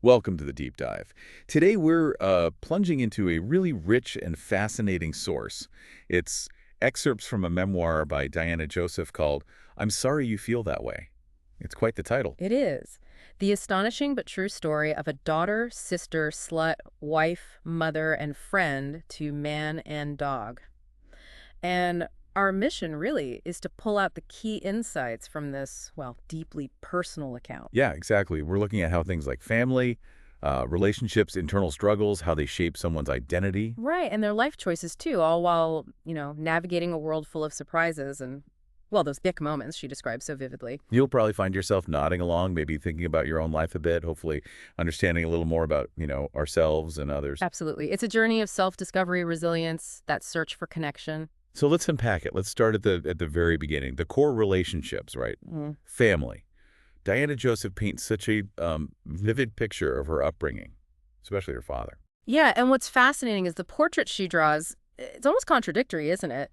Welcome to the deep dive. Today we're plunging into a really rich and fascinating source. It's excerpts from a memoir by Diana Joseph called I'm Sorry You Feel That Way. It's quite the title. It is. The astonishing but true story of a daughter, sister, slut, wife, mother, and friend to man and dog. And our mission really is to pull out the key insights from this, well, deeply personal account. Yeah, exactly. We're looking at how things like family, relationships, internal struggles, how they shape someone's identity. Right, and their life choices too, all while, navigating a world full of surprises and, well, those big moments she describes so vividly. You'll probably find yourself nodding along, maybe thinking about your own life a bit, hopefully understanding a little more about, ourselves and others. Absolutely. It's a journey of self-discovery, resilience, that search for connection. So let's unpack it. Let's start at the very beginning. The core relationships, right? Mm. Family. Diana Joseph paints such a vivid picture of her upbringing, especially her father. Yeah, and what's fascinating is the portrait she draws, it's almost contradictory, isn't it?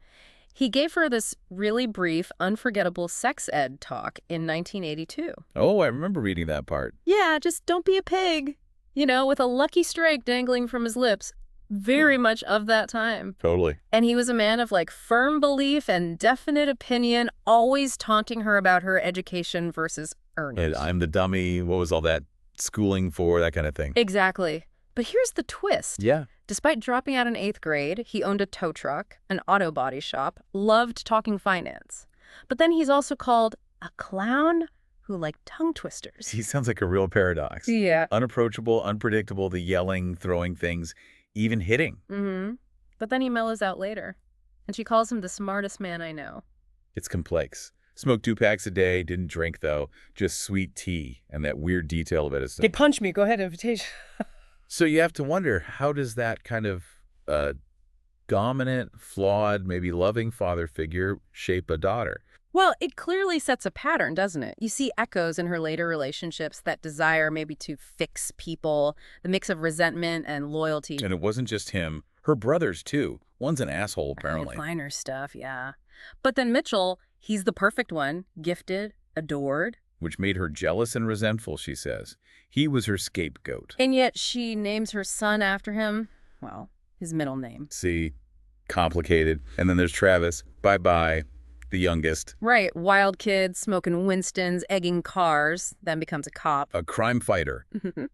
He gave her this really brief, unforgettable sex ed talk in 1982. Oh, I remember reading that part. Yeah, just don't be a pig, with a lucky strike dangling from his lips. Very much of that time. Totally. And he was a man of firm belief and definite opinion, always taunting her about her education versus earnings. And I'm the dummy. What was all that schooling for? That kind of thing. Exactly. But here's the twist. Yeah. Despite dropping out in 8th grade, he owned a tow truck, an auto body shop, loved talking finance. But then he's also called a clown who liked tongue twisters. He sounds like a real paradox. Yeah. Unapproachable, unpredictable, the yelling, throwing things, even hitting. Mm-hmm. But then he mellows out later. And she calls him the smartest man I know. It's complex. Smoked 2 packs a day, didn't drink though, just sweet tea and that weird detail about his... They punch me. Go ahead, invitation. So you have to wonder, how does that kind of dominant, flawed, maybe loving father figure shape a daughter? Well, it clearly sets a pattern, doesn't it? You see echoes in her later relationships, that desire maybe to fix people, the mix of resentment and loyalty. And it wasn't just him. Her brothers, too. One's an asshole, apparently. Finer stuff, yeah. But then Mitchell, he's the perfect one, gifted, adored. Which made her jealous and resentful, she says. He was her scapegoat. And yet she names her son after him, well, his middle name. See, complicated. And then there's Travis. Bye-bye. The youngest. Right, wild kid, smoking Winstons, egging cars, then becomes a cop. A crime fighter.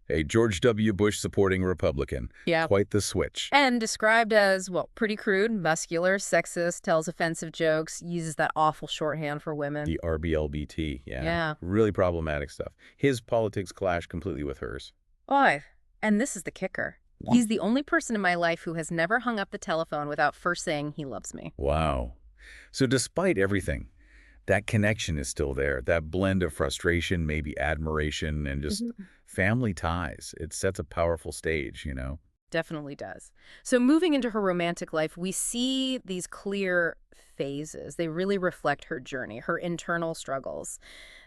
A George W. Bush supporting Republican. Yeah. Quite the switch. And described as, well, pretty crude, muscular, sexist, tells offensive jokes, uses that awful shorthand for women. The RBLBT, yeah. Yeah. Really problematic stuff. His politics clash completely with hers. Oy, and this is the kicker. He's the only person in my life who has never hung up the telephone without first saying he loves me. Wow. So despite everything, that connection is still there. That blend of frustration, maybe admiration, and just family ties. It sets a powerful stage, Definitely does. So moving into her romantic life, we see these clear phases. They really reflect her journey, her internal struggles.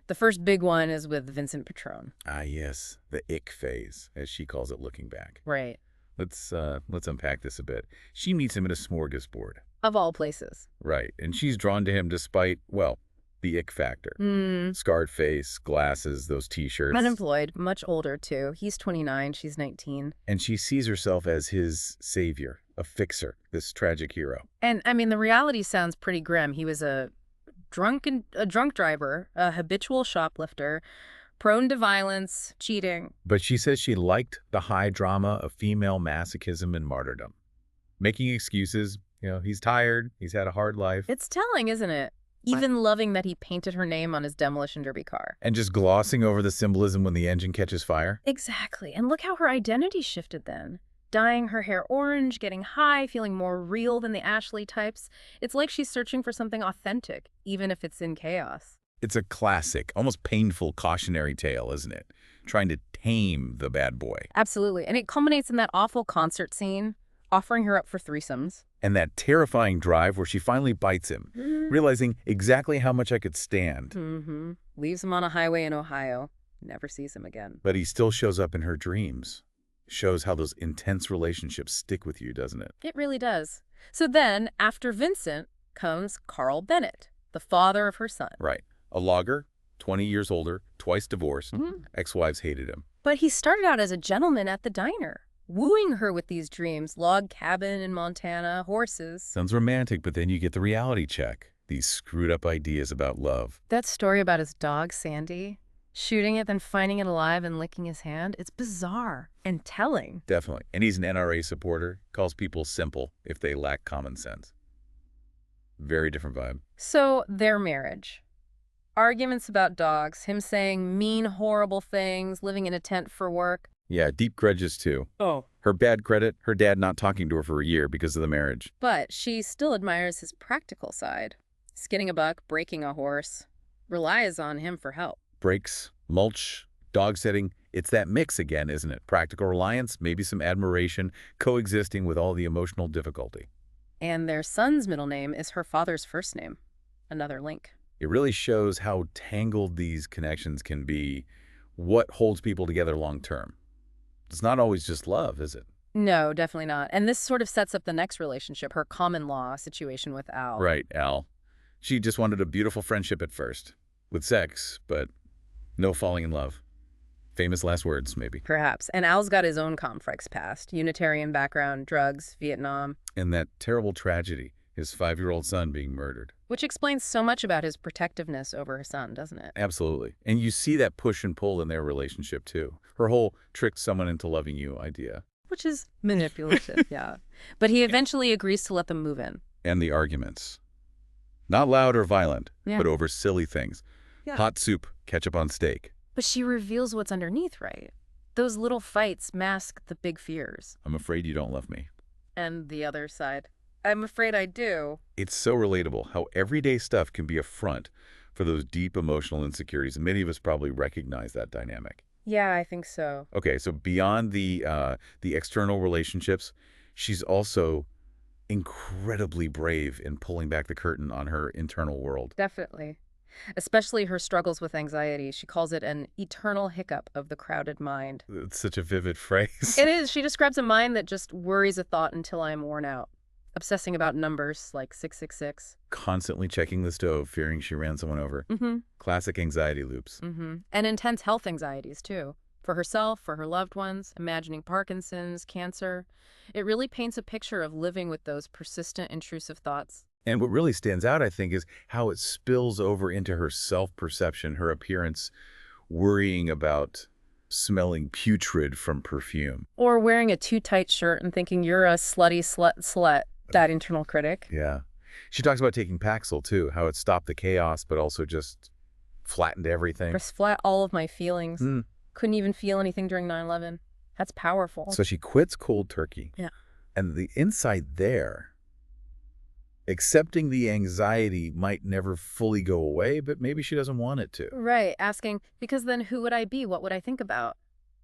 The first big one is with Vincent Petrone. Ah, yes. The ick phase, as she calls it looking back. Right. Let's unpack this a bit. She meets him at a smorgasbord. Of all places. Right. And she's drawn to him despite, well, the ick factor. Scarred face, glasses, those T-shirts. Unemployed, much older too. He's 29, she's 19. And she sees herself as his savior, a fixer, this tragic hero. And, I mean, the reality sounds pretty grim. He was a drunk driver, a habitual shoplifter, prone to violence, cheating. But she says she liked the high drama of female masochism and martyrdom. Making excuses, he's tired, he's had a hard life. It's telling, isn't it? Even loving that he painted her name on his demolition derby car. And just glossing over the symbolism when the engine catches fire. Exactly. And look how her identity shifted then. Dyeing her hair orange, getting high, feeling more real than the Ashley types. It's like she's searching for something authentic, even if it's in chaos. It's a classic, almost painful cautionary tale, isn't it? Trying to tame the bad boy. Absolutely. And it culminates in that awful concert scene, offering her up for threesomes. And that terrifying drive where she finally bites him, realizing exactly how much I could stand. Leaves him on a highway in Ohio. Never sees him again. But he still shows up in her dreams. Shows how those intense relationships stick with you, doesn't it? It really does. So then, after Vincent, comes Carl Bennett, the father of her son. Right. A logger, 20 years older, twice divorced. Ex-wives hated him. But he started out as a gentleman at the diner, wooing her with these dreams, log cabin in Montana, horses. Sounds romantic, but then you get the reality check. These screwed up ideas about love. That story about his dog, Sandy, shooting it, then finding it alive and licking his hand, it's bizarre and telling. Definitely. And he's an NRA supporter, calls people simple if they lack common sense. Very different vibe. So, their marriage. Arguments about dogs, him saying mean, horrible things, living in a tent for work. Yeah, deep grudges too. Oh. Her bad credit, her dad not talking to her for a year because of the marriage. But she still admires his practical side. Skinning a buck, breaking a horse, relies on him for help. Breaks, mulch, dog sitting. It's that mix again, isn't it? Practical reliance, maybe some admiration, coexisting with all the emotional difficulty. And their son's middle name is her father's first name. Another link. It really shows how tangled these connections can be, what holds people together long term. It's not always just love, is it? No, definitely not. And this sort of sets up the next relationship, her common law situation with Al. Right, Al. She just wanted a beautiful friendship at first, with sex, but no falling in love. Famous last words, maybe. Perhaps. And Al's got his own complex past. Unitarian background, drugs, Vietnam. And that terrible tragedy, his 5-year-old son being murdered. Which explains so much about his protectiveness over her son, doesn't it? Absolutely. And you see that push and pull in their relationship, too. Her whole trick someone into loving you idea. Which is manipulative, yeah. But he eventually agrees to let them move in. And the arguments. Not loud or violent, Yeah. but over silly things. Yeah. Hot soup, ketchup on steak. But she reveals what's underneath, right? Those little fights mask the big fears. I'm afraid you don't love me. And the other side. I'm afraid I do. It's so relatable how everyday stuff can be a front for those deep emotional insecurities. And many of us probably recognize that dynamic. Yeah, I think so. Okay, so beyond the external relationships, she's also incredibly brave in pulling back the curtain on her internal world. Definitely. Especially her struggles with anxiety. She calls it an eternal hiccup of the crowded mind. It's such a vivid phrase. It is. She describes a mind that just worries a thought until I am worn out. Obsessing about numbers like 666. Constantly checking the stove, fearing she ran someone over. Mm-hmm. Classic anxiety loops. Mm-hmm. And intense health anxieties, too. For herself, for her loved ones, imagining Parkinson's, cancer. It really paints a picture of living with those persistent, intrusive thoughts. And what really stands out, I think, is how it spills over into her self-perception, her appearance, worrying about smelling putrid from perfume. Or wearing a too tight shirt and thinking you're a slutty slut, that internal critic. Yeah. She talks about taking Paxil, too, how it stopped the chaos, but also just flattened everything. Press flat all of my feelings. Mm. Couldn't even feel anything during 9/11. That's powerful. So she quits cold turkey. Yeah. And the insight there, accepting the anxiety might never fully go away, but maybe she doesn't want it to. Right, asking, because then who would I be? What would I think about?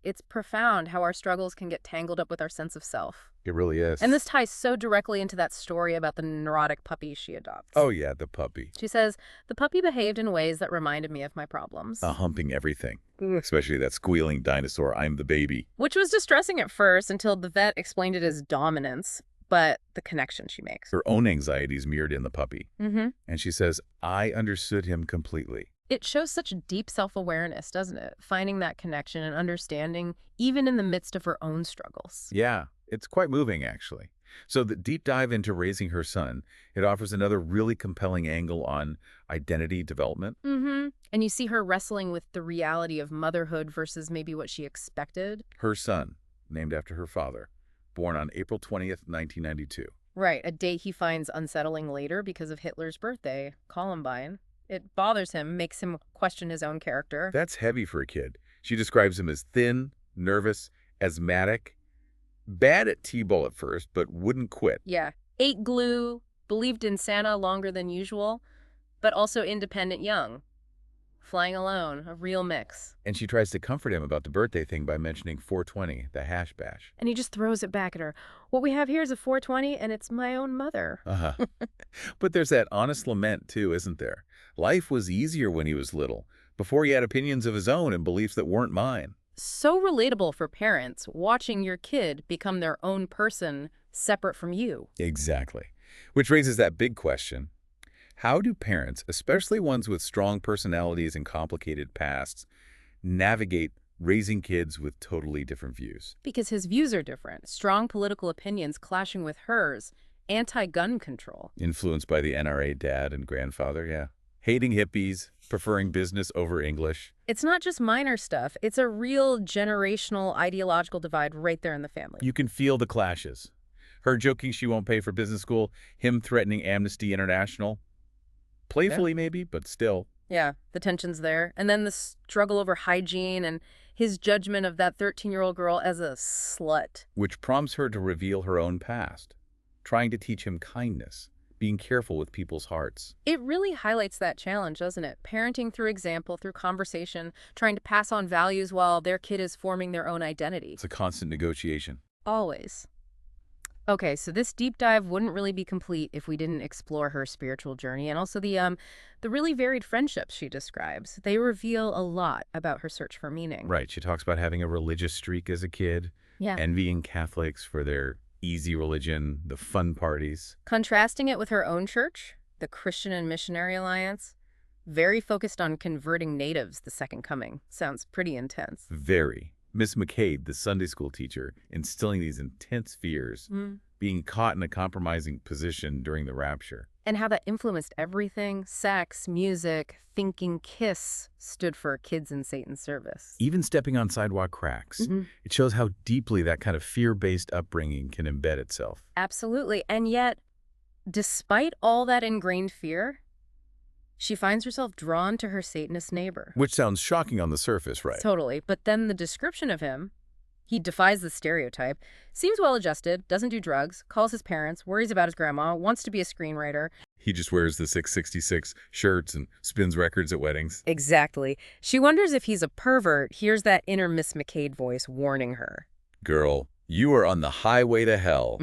It's profound how our struggles can get tangled up with our sense of self. It really is. And this ties so directly into that story about the neurotic puppy she adopts. Oh, yeah, the puppy. She says, the puppy behaved in ways that reminded me of my problems. Humping everything, especially that squealing dinosaur, I'm the baby. Which was distressing at first until the vet explained it as dominance, but the connection she makes. Her own anxieties mirrored in the puppy. Mm-hmm. And she says, I understood him completely. It shows such deep self-awareness, doesn't it? Finding that connection and understanding even in the midst of her own struggles. Yeah, it's quite moving, actually. So the deep dive into raising her son, it offers another really compelling angle on identity development. Mm-hmm. And you see her wrestling with the reality of motherhood versus maybe what she expected. Her son, named after her father, born on April 20th, 1992. Right, a date he finds unsettling later because of Hitler's birthday, Columbine. It bothers him, makes him question his own character. That's heavy for a kid. She describes him as thin, nervous, asthmatic, bad at T-ball at first, but wouldn't quit. Yeah, ate glue, believed in Santa longer than usual, but also independent young. Flying alone, a real mix. And she tries to comfort him about the birthday thing by mentioning 420, the hash bash. And he just throws it back at her. What we have here is a 420, and it's my own mother. Uh-huh. But there's that honest lament, too, isn't there? Life was easier when he was little, before he had opinions of his own and beliefs that weren't mine. So relatable for parents, watching your kid become their own person separate from you. Exactly. Which raises that big question. How do parents, especially ones with strong personalities and complicated pasts, navigate raising kids with totally different views. Because his views are different. Strong political opinions clashing with hers. Anti-gun control. Influenced by the NRA dad and grandfather, yeah. Hating hippies, preferring business over English. It's not just minor stuff. It's a real generational ideological divide right there in the family. You can feel the clashes. Her joking she won't pay for business school, him threatening Amnesty International. Playfully maybe, but still. Yeah, the tension's there. And then the struggle over hygiene and his judgment of that 13-year-old girl as a slut. Which prompts her to reveal her own past, trying to teach him kindness, being careful with people's hearts. It really highlights that challenge, doesn't it? Parenting through example, through conversation, trying to pass on values while their kid is forming their own identity. It's a constant negotiation. Always. Okay, so this deep dive wouldn't really be complete if we didn't explore her spiritual journey and also the really varied friendships she describes. They reveal a lot about her search for meaning. Right. She talks about having a religious streak as a kid, envying Catholics for their easy religion, the fun parties. Contrasting it with her own church, the Christian and Missionary Alliance, very focused on converting natives the Second Coming. Sounds pretty intense. Very. Miss McCade, the Sunday school teacher, instilling these intense fears, being caught in a compromising position during the rapture. And how that influenced everything. Sex, music, thinking Kiss stood for Kids in Satan's Service. Even stepping on sidewalk cracks. It shows how deeply that kind of fear-based upbringing can embed itself. Absolutely. And yet, despite all that ingrained fear, she finds herself drawn to her Satanist neighbor. Which sounds shocking on the surface, right? Totally. But then the description of him, he defies the stereotype, seems well-adjusted, doesn't do drugs, calls his parents, worries about his grandma, wants to be a screenwriter. He just wears the 666 shirts and spins records at weddings. Exactly. She wonders if he's a pervert, hears that inner Miss McCade voice warning her. Girl, you are on the highway to hell.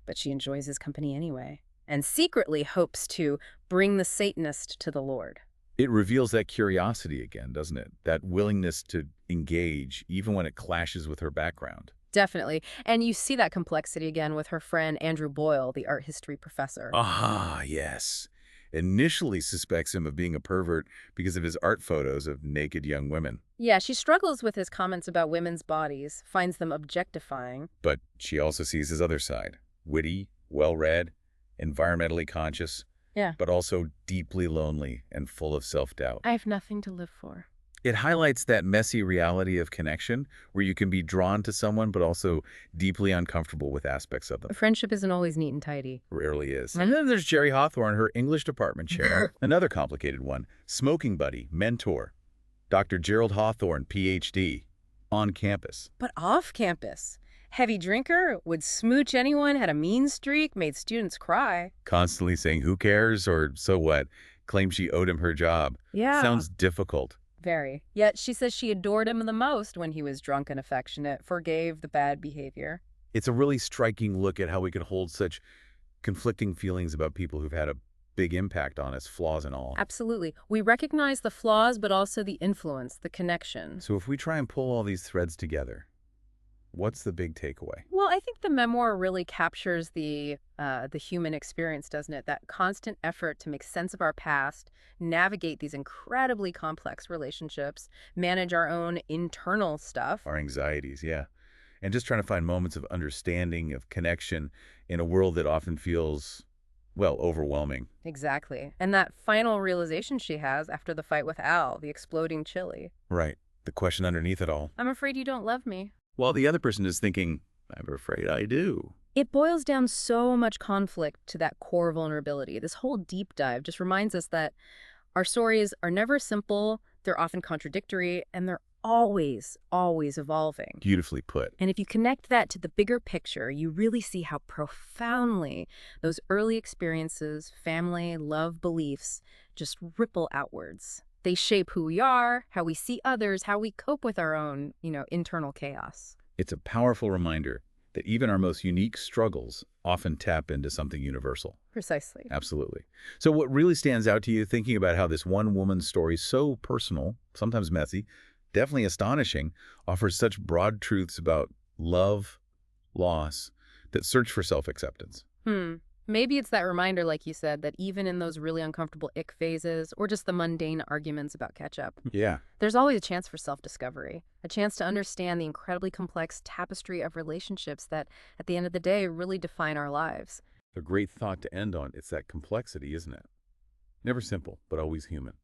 But she enjoys his company anyway, and secretly hopes to bring the Satanist to the Lord. It reveals that curiosity again, doesn't it? That willingness to engage, even when it clashes with her background. Definitely. And you see that complexity again with her friend Andrew Boyle, the art history professor. Ah, yes. Initially suspects him of being a pervert because of his art photos of naked young women. Yeah, she struggles with his comments about women's bodies, finds them objectifying. But she also sees his other side. Witty, well-read, environmentally conscious, but also deeply lonely and full of self-doubt. I have nothing to live for. It highlights that messy reality of connection where you can be drawn to someone but also deeply uncomfortable with aspects of them. Friendship isn't always neat and tidy. Rarely is. And then there's Jerry Hawthorne, her English department chair. Another complicated one. Smoking buddy, mentor. Dr. Gerald Hawthorne, Ph.D. On campus. But off campus. Heavy drinker, would smooch anyone, had a mean streak, made students cry. Constantly saying, who cares, or so what? Claimed she owed him her job. Yeah. Sounds difficult. Very. Yet she says she adored him the most when he was drunk and affectionate, forgave the bad behavior. It's a really striking look at how we can hold such conflicting feelings about people who've had a big impact on us, flaws and all. Absolutely. We recognize the flaws, but also the influence, the connection. So if we try and pull all these threads together, what's the big takeaway? Well, I think the memoir really captures the human experience, doesn't it? That constant effort to make sense of our past, navigate these incredibly complex relationships, manage our own internal stuff. Our anxieties, yeah. And just trying to find moments of understanding, of connection in a world that often feels, well, overwhelming. Exactly. And that final realization she has after the fight with Al, the exploding chili. Right. The question underneath it all. I'm afraid you don't love me. While the other person is thinking, I'm afraid I do. It boils down so much conflict to that core vulnerability. This whole deep dive just reminds us that our stories are never simple, they're often contradictory, and they're always, always evolving. Beautifully put. And if you connect that to the bigger picture, you really see how profoundly those early experiences, family, love, beliefs, just ripple outwards. They shape who we are, how we see others, how we cope with our own, internal chaos. It's a powerful reminder that even our most unique struggles often tap into something universal. Precisely. Absolutely. So what really stands out to you thinking about how this one woman's story, so personal, sometimes messy, definitely astonishing, offers such broad truths about love, loss, that search for self-acceptance? Maybe it's that reminder, like you said, that even in those really uncomfortable ick phases or just the mundane arguments about ketchup, Yeah, there's always a chance for self-discovery, a chance to understand the incredibly complex tapestry of relationships that, at the end of the day, really define our lives. a great thought to end on. It's that complexity, isn't it? Never simple, but always human.